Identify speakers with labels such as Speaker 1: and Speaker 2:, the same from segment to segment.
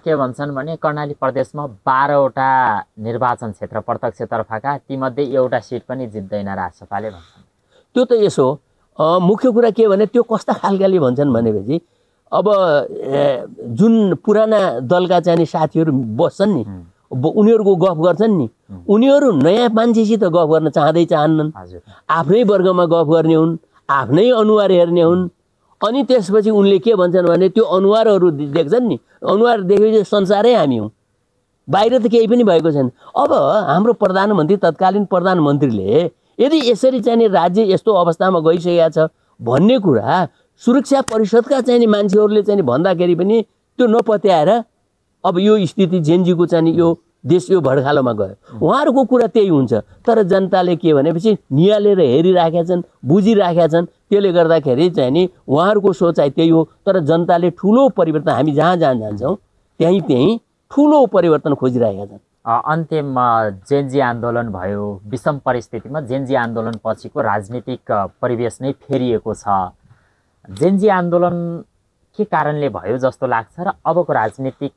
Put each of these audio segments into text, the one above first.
Speaker 1: के भन्छन् भने कर्णाली प्रदेशमा 12वटा निर्वाचन क्षेत्र प्रत्यक्षतर्फका तीमध्ये एउटा सिट पनि जित्दैन राजसपाले भन्छन्।
Speaker 2: त्यो त यसो मुख्य कुरा के भने त्यो कस्ता खालकाले भन्छन् भनेपछि अब जुन पुराना दलका चाहिँ साथीहरू बस्छन् नि उनीहरूको गफ गर्छन् नि उनीहरू नयाँ मान्छेसित गफ गर्न चाहन्नन्। आफ्नै वर्गमा गफ गर्ने हुन्, आफ्नै अनुहार हेर्ने हुन्। अनि त्यसपछि उनले के भन्छन् भने त्यो अनुहारहरू देख्छन् नि, अनुहार देखेपछि संसारै हामी हौँ, बाहिर त केही पनि भएको छैन। अब हाम्रो प्रधानमन्त्री तत्कालीन प्रधानमन्त्रीले यदि यसरी चाहिँ राज्य यस्तो अवस्थामा गइसकेको छ भन्ने कुरा सुरक्षा परिषदका चाहिँ मान्छेहरूले चाहिँ भन्दाखेरि पनि त्यो नपत्याएर अब यो स्थिति जेनजीको चाहिँ यो देश यो भड्खालोमा गयो। उहाँहरूको कुरा त्यही हुन्छ। तर जनताले के भनेपछि निहालेर हेरिराखेका छन्, बुझिराखेका छन्। त्यसले गर्दाखेरि चाहिँ नि उहाँहरूको सोचाइ त्यही हो। तर जनताले ठुलो परिवर्तन हामी जहाँ जहाँ जान्छौँ त्यहीँ ठुलो परिवर्तन खोजिरहेका छन्।
Speaker 1: अन्त्यमा जेनजी आन्दोलन भयो, विषम परिस्थितिमा जेनजी आन्दोलन पछिको राजनीतिक परिवेश नै फेरिएको छ। जेनजी आन्दोलन के कारणले भयो जस्तो लाग्छ र अबको राजनीतिक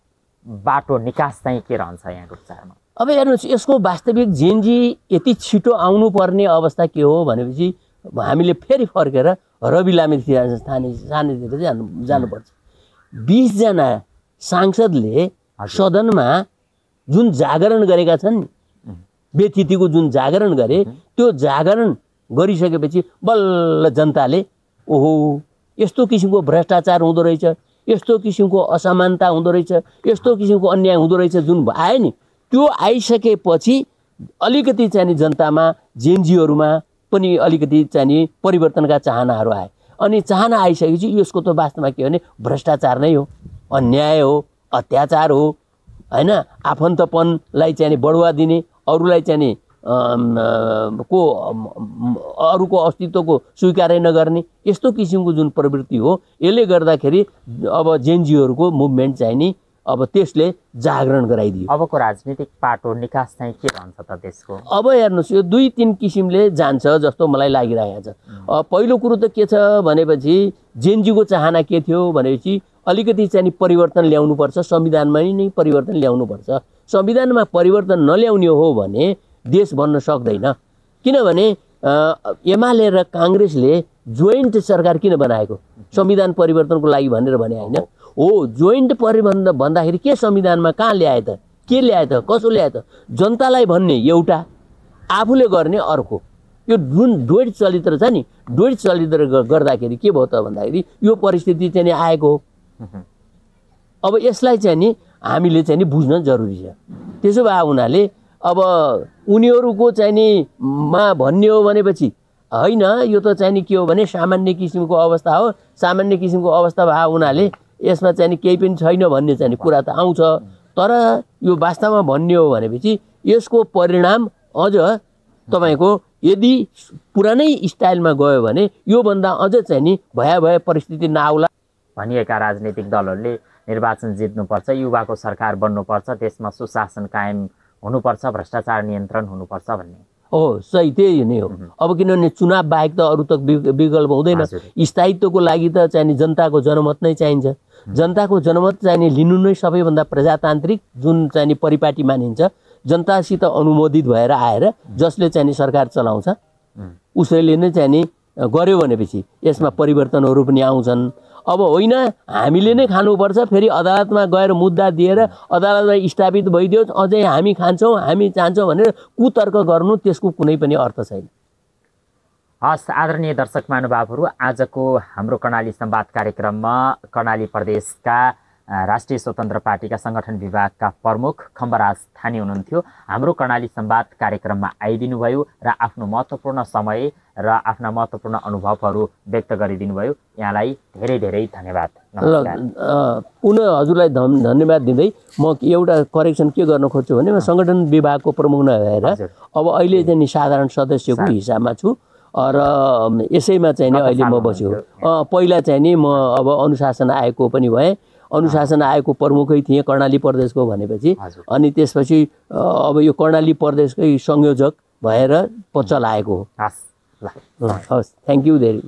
Speaker 1: बाटो निकास चाहिँ के रहन्छ यहाँको विचारमा?
Speaker 2: अब हेर्नुहोस्, यसको वास्तविक जेनजी यति छिटो आउनुपर्ने अवस्था के हो भनेपछि हामीले फेरि फर्केर रवि लामी सानेतिर जानुपर्छ। 20 जना सांसदले सदनमा जुन जागरण गरेका छन्, व्यथितिको जुन जागरण गरे, त्यो जागरण गरिसकेपछि बल्ल जनताले ओहो यस्तो किसिमको भ्रष्टाचार हुँदो रहेछ, यस्तो किसिमको असमानता हुँदो रहेछ, यस्तो किसिमको अन्याय हुँदो रहेछ जुन आयो नि, त्यो आइसकेपछि अलिकति चाहिँ जनतामा जेनजीहरूमा पनि अलिकति चाहिँ परिवर्तनका चाहनाहरू आए। अनि चाहना आइसकेपछि यसको त वास्तवमा के हो भने भ्रष्टाचार नै हो, अन्याय हो, अत्याचार हो, हैन? आफन्तपनलाई चाहिँ बढुवा दिने, अरूलाई चाहिँ अरूको अस्तित्वको स्वीकारै नगर्ने, यस्तो किसिमको जुन प्रवृत्ति हो, यसले गर्दाखेरि अब जेनजीहरूको मुभमेन्ट चाहिँ नि अब त्यसले जागरण गराइदियो।
Speaker 1: अबको राजनीतिक पाटो निकास चाहिँ के रहन्छ त देशको?
Speaker 2: अब हेर्नुहोस्, यो 2-3 किसिमले जान्छ जस्तो मलाई लागिरहेको छ। पहिलो कुरो त के छ भनेपछि जेनजीको चाहना के थियो भनेपछि अलिकति चाहिँ परिवर्तन ल्याउनुपर्छ, संविधानमा नै परिवर्तन ल्याउनुपर्छ। संविधानमा परिवर्तन नल्याउने हो भने देश बन्न सक्दैन। किनभने एमाले र काङ्ग्रेसले जोइन्ट सरकार किन बनाएको? संविधान परिवर्तनको लागि भनेर भने होइन हो। जोइन्ट परिवर्तन भन्दाखेरि के संविधानमा कहाँ ल्याए त, के ल्याए त, कसो ल्याए त? जनतालाई भन्ने एउटा, आफूले गर्ने अर्को। यो जुन द्वैत चरित्र छ नि, द्वैत चरित्र गर्दाखेरि के भयो त भन्दाखेरि यो परिस्थिति चाहिँ आएको हो। अब यसलाई चाहिँ नि हामीले चाहिँ नि बुझ्न जरुरी छ। त्यसो भए हुनाले अब उनीहरूको चाहिँ नि मा भन्ने हो भनेपछि होइन, यो त चाहिँ नि के हो भने सामान्य किसिमको अवस्था हो, सामान्य किसिमको अवस्था भए हुनाले यसमा चाहिँ नि केही पनि छैन भन्ने चाहिँ कुरा त आउँछ। तर यो वास्तवमा भन्ने हो भनेपछि यसको परिणाम अझ तपाईको यदि पुरानै स्टाइलमा गयो भने योभन्दा अझ चाहिँ नि भयावह परिस्थिति नआउला।
Speaker 1: भनिएका राजनीतिक दलहरूले निर्वाचन जित्नुपर्छ, युवाको सरकार बन्नुपर्छ, देशमा सुशासन कायम हुनुपर्छ, भ्रष्टाचार नियन्त्रण हुनुपर्छ भन्ने
Speaker 2: हो। सही त्यही नै हो। अब किनभने चुनाव बाहेक त अरू त विकल्प हुँदैन। स्थायित्वको लागि त चाहिँ जनताको जनमत नै चाहिन्छ। जनताको जनमत चाहिँ लिनु नै सबैभन्दा प्रजातान्त्रिक जुन चाहिँ परिपाटी मानिन्छ। जनतासित अनुमोदित भएर आएर जसले चाहिँ सरकार चलाउँछ उसैले नै चाहिँ गर्यो भनेपछि यसमा परिवर्तनहरू पनि आउँछन्। अब होइन हामीले नै खानुपर्छ, फेरि अदालतमा गएर मुद्दा दिएर अदालतमा स्थापित भइदियोस्, अझै हामी खान्छौँ, हामी चाहन्छौँ भनेर कुतर्क गर्नु त्यसको कुनै पनि अर्थ छैन।
Speaker 1: हस्, आदरणीय दर्शक महानुभावहरू, आजको हाम्रो कर्णाली संवाद कार्यक्रममा कर्णाली प्रदेशका राष्ट्रिय स्वतन्त्र पार्टीका संगठन विभागका प्रमुख खम्बराज थानी हुनुहुन्थ्यो। हाम्रो कर्णाली संवाद कार्यक्रममा आइदिनु भयो र आफ्नो महत्त्वपूर्ण समय र आफ्ना महत्त्वपूर्ण अनुभवहरू व्यक्त गरिदिनु भयो। यहाँलाई धेरै धेरै धन्यवाद।
Speaker 2: पुनः हजुरलाई धन्यवाद दिँदै म एउटा करेक्सन के गर्न खोज्छु भने म संगठन विभागको प्रमुख नभएर अब अहिले चाहिँ साधारण सदस्यको हिसाबमा छु र यसैमा चाहिँ अहिले म बस्यो। पहिला चाहिँ नि म अब अनुशासन आयोगको पनि भएँ, अनुशासन आयोगको प्रमुखै थिएँ कर्णाली प्रदेशको भनेपछि। अनि त्यसपछि अब यो कर्णाली प्रदेशकै संयोजक भएर चलाएको हो।
Speaker 1: हस्,
Speaker 2: थ्याङ्क यू धेरै।